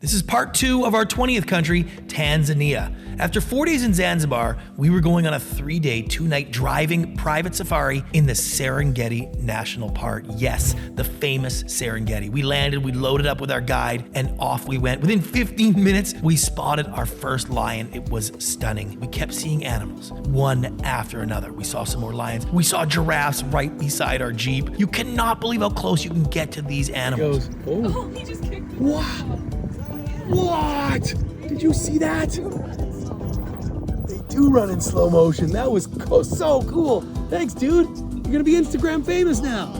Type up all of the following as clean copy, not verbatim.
This is part 2 of our 20th country, Tanzania. After 4 days in Zanzibar, we were going on a 3-day, 2-night driving private safari in the Serengeti National Park. Yes, the famous Serengeti. We landed, we loaded up with our guide, and off we went. Within 15 minutes, we spotted our first lion. It was stunning. We kept seeing animals, one after another. We saw some more lions. We saw giraffes right beside our Jeep. You cannot believe how close you can get to these animals. Oh, he just kicked me. Wow. What? Did you see that? They do run in slow motion. That was so cool. Thanks, dude. You're gonna be Instagram famous now.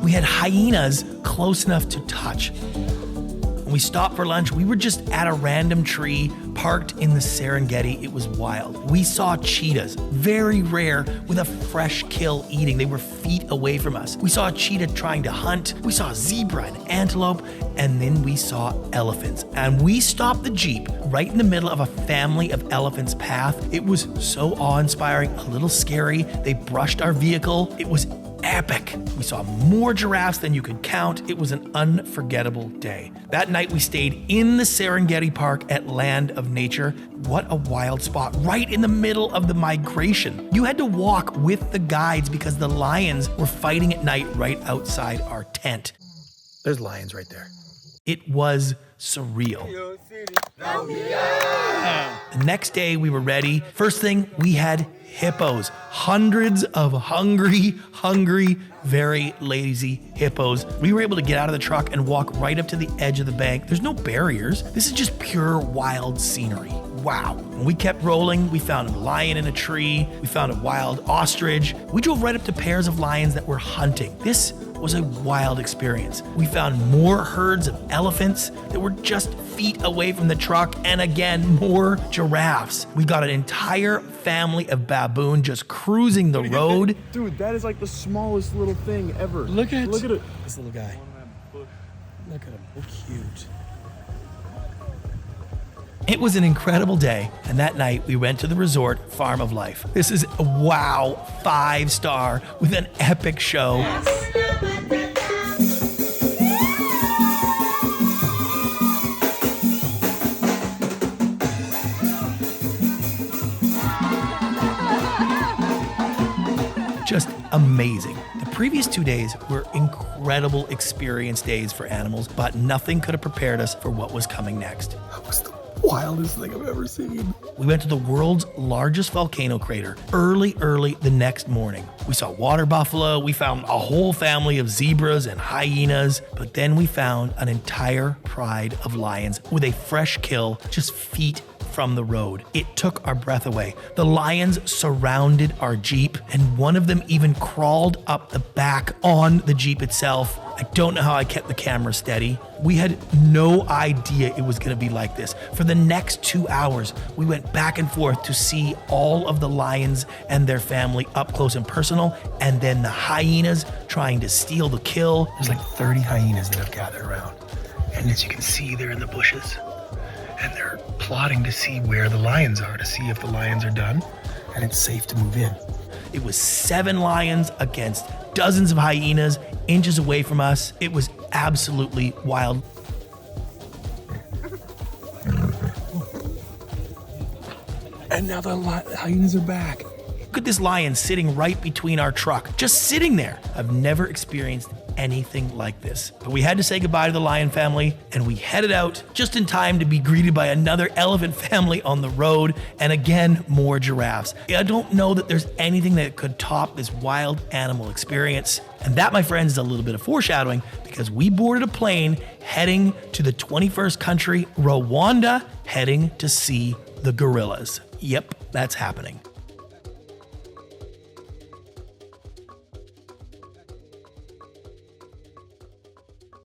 We had hyenas close enough to touch. When we stopped for lunch, we were just at a random tree parked in the Serengeti. It was wild. We saw cheetahs, very rare, with a fresh kill eating. They were feet away from us. We saw a cheetah trying to hunt. We saw a zebra and antelope, and then we saw elephants. And we stopped the Jeep right in the middle of a family of elephants path. It was so awe-inspiring, a little scary. They brushed our vehicle. It was epic. We saw more giraffes than you could count. It was an unforgettable day. That night we stayed in the Serengeti Park at Land of Nature. What a wild spot, right in the middle of the migration. You had to walk with the guides because the lions were fighting at night right outside our tent. There's lions right there. It was surreal. The next day we were ready. First thing, we had hippos. Hundreds of hungry, very lazy hippos. We were able to get out of the truck and walk right up to the edge of the bank. There's no barriers. This is just pure wild scenery. Wow. When we kept rolling, we found a lion in a tree. We found a wild ostrich. We drove right up to pairs of lions that were hunting. This was a wild experience. We found more herds of elephants that were just feet away from the truck, and again, more giraffes. We got an entire family of baboon just cruising the road. Dude, that is like the smallest little thing ever. Look at it. this little guy. Look at him, so cute. It was an incredible day, and that night we went to the resort Farm of Life. This is a wow 5-star with an epic show. Just amazing. The previous 2 days were incredible experience days for animals, but nothing could have prepared us for what was coming next. That was the wildest thing I've ever seen. We went to the world's largest volcano crater early the next morning. We saw water buffalo, we found a whole family of zebras and hyenas, but then we found an entire pride of lions with a fresh kill just feet from the road. It took our breath away. The lions surrounded our Jeep, and one of them even crawled up the back on the Jeep itself. I don't know how I kept the camera steady. We had no idea it was gonna be like this. For the next 2 hours, we went back and forth to see all of the lions and their family up close and personal, and then the hyenas trying to steal the kill. There's like 30 hyenas that have gathered around. And as you can see, they're in the bushes. And they're plotting to see where the lions are, to see if the lions are done and it's safe to move in. It was 7 lions against dozens of hyenas inches away from us. It was absolutely wild. And now the hyenas are back. Look at this lion sitting right between our truck, just sitting there. I've never experienced anything like this. But we had to say goodbye to the lion family, and we headed out just in time to be greeted by another elephant family on the road, and again, more giraffes. I don't know that there's anything that could top this wild animal experience. And that, my friends, is a little bit of foreshadowing, because we boarded a plane heading to the 21st country, Rwanda, heading to see the gorillas. Yep, that's happening.